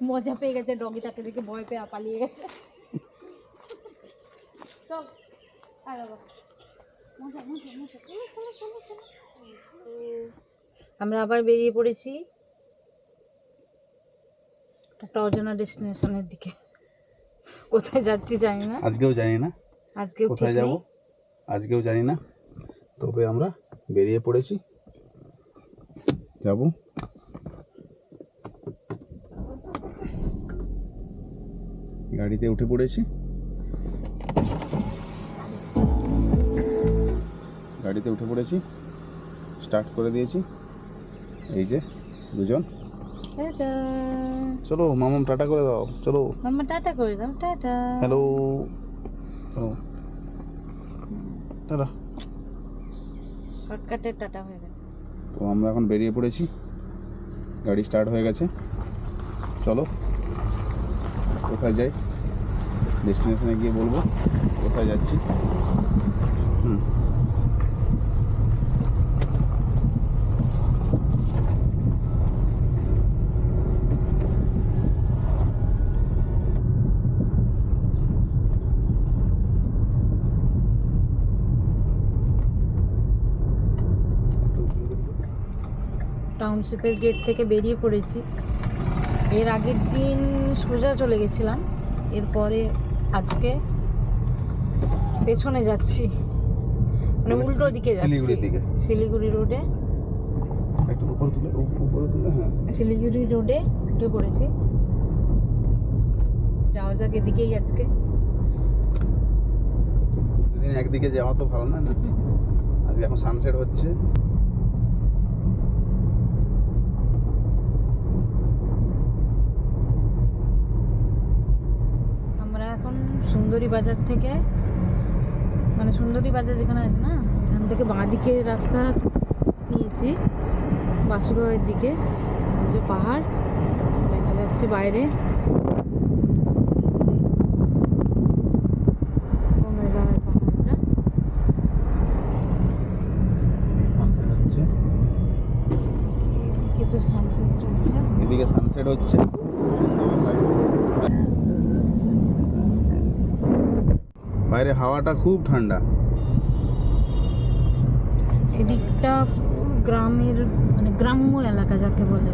মজা পেয়ে গেছে, ডগিটাকে দেখে ভয় পেয়ে পালিয়ে গেছে। চল আমরা আবার বেরিয়ে পড়েছি একটা অজানা ডেস্টিনেশনের দিকে। কোথায় যাচ্ছি জানি না, আজকেও জানি না আজকেও কোথায় যাব, আজকেও জানি না, তবে আমরা বেরিয়ে পড়েছি, যাব। গাড়িতে উঠে পড়েছি, স্টার্ট করে দিয়েছি। এই যে দুজন, চলো মামাম টাটা করে দাও, চলো মাম্মা টাটা করে দাও, টাটা। Hello, tata. শর্টকাটে টাটা হয়ে গেছে। তো আমরা এখন বেরিয়ে পড়েছি, গাড়ি স্টার্ট হয়ে গেছে, চলো কোথায় যাই, ডেস্টিনেশনে গিয়ে বলবো কোথায় যাচ্ছি। টাউনশিপের গেট থেকে বেরিয়ে পড়েছি। এর আগের দিন সোজা চলে গেছিলাম, এরপরে আজকে পেছনে যাচ্ছি, মানে উল্টো দিকে যাচ্ছি, শিলিগুড়ি রোডে। একটু উপরে তুলে, হ্যাঁ শিলিগুড়ি রোডে উঠে পড়েছি, যাওয়া যাক এদিকেই আজকে। প্রতিদিন একদিকে যাওয়া তো ভালো না, না আজকে এখন সানসেট হচ্ছে। আমরা এখন সুন্দরী বাজার থেকে, মানে সুন্দরী বাজার যেখানে আছে না, সেখান থেকে বাঁ দিকে রাস্তা নিয়েছি বাসুগাঁওয়ের দিকে। যে পাহাড় দেখা যাচ্ছে বাইরে, পাহাড়টা সানসেট হচ্ছে, কিন্তু সানসেট চলছে, এদিকে সানসেট হচ্ছে, বাইরে হাওয়াটা খুব ঠান্ডা। এদিকটা গ্রামের, মানে গ্রাম্য এলাকা যাকে বলে।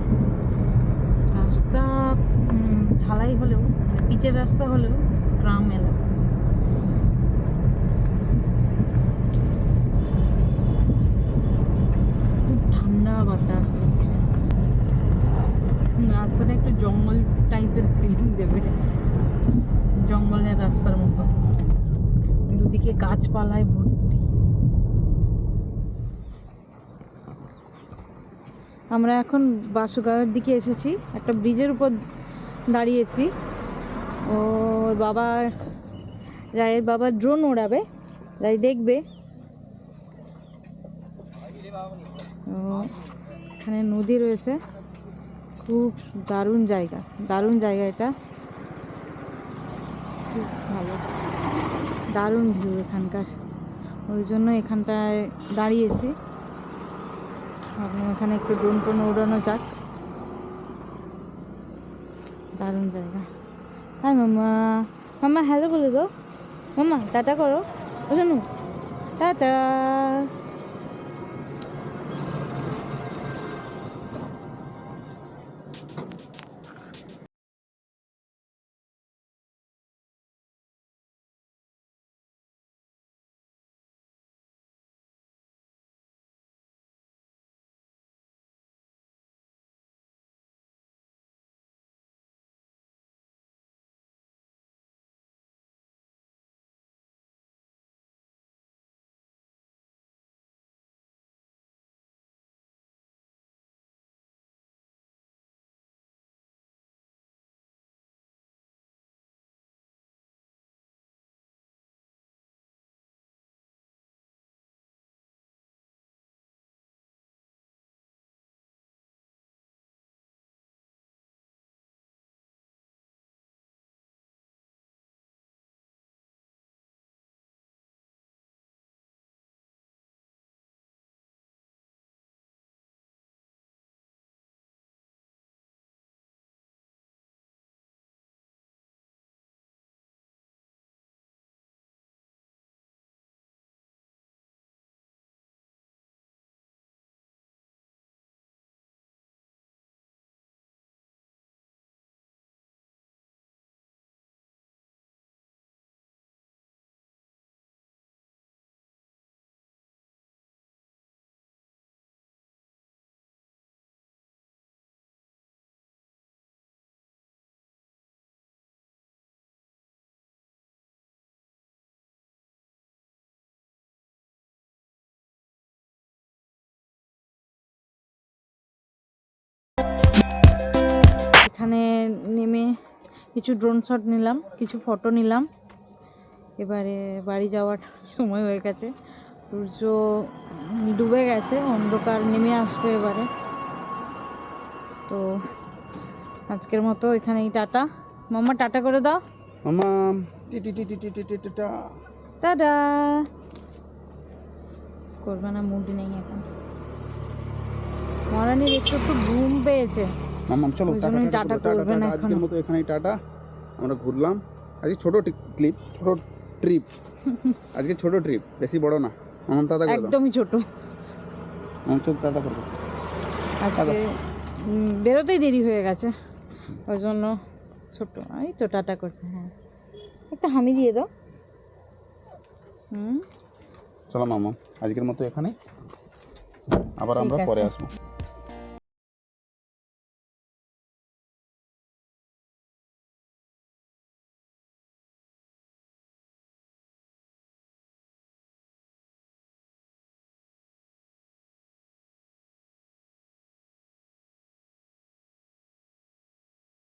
রাস্তা ঢালাই হলেও, পিচের রাস্তা হলেও গ্রাম এলাকা। খুব ঠান্ডা বাতাস, রাস্তাটা একটু জঙ্গল টাইপের ফিলিং দেবে, জঙ্গলের রাস্তার মতো, দুদিকে গাছপালায় ভর্তি। আমরা এখন বাসুগাঁওয়ের দিকে এসেছি, একটা ব্রিজের উপর দাঁড়িয়েছি। ওর বাবা, রায়ের বাবা ড্রোন ওড়াবে, রাই দেখবে। এখানে নদী রয়েছে, খুব দারুণ জায়গা, দারুণ জায়গা এটা, খুব ভালো, দারুণ ভিউ এখানকার। ওই জন্য এখানটায় দাঁড়িয়েছি, ভাবলাম এখানে একটু ড্রোন টোন ওড়ানো যাক, দারুণ জায়গা। হাই মাম্মা, মাম্মা হ্যালো বলে দাও, মাম্মা টাটা করো, জানো, টাটা। এখানে নেমে কিছু ড্রোন শট নিলাম, কিছু ফটো নিলাম। এবারে বাড়ি যাওয়ার সময় হয়ে গেছে, সূর্য ডুবে গেছে, অন্ধকার নেমে আসবে এবারে। তো আজকের মতো এখানেই টাটা। মাম্মা টাটা করে দাও। মামা টি টি টি টি টি টি টি টি টা। টাটা। করবে না, মুড নেই এখন। মরানির একটু একটু ঘুম পেয়েছে, মামা চলো ওই টাটা জন্যই টাটা টাটা টাটা করবে না টাটা। আজকের এখনো। মতো এখানেই টাটা। আমরা ঘুরলাম আজকে, ছোট ক্লিপ, ছোট ট্রিপ আজকে, ছোট ট্রিপ, বেশি বড় না। মামা টাটা করে দাও। একদমই ছোট। মামা চল টাটা করবো। আজকে বেরোতেই দেরি হয়ে গেছে, ওই জন্য ছোট। এই তো টাটা করছে। হ্যাঁ, একটা হামি দিয়ে দাও। চলো মামা আজকের মতো এখানে, আবার ঠিক আমরা পরে আছে। আসবো।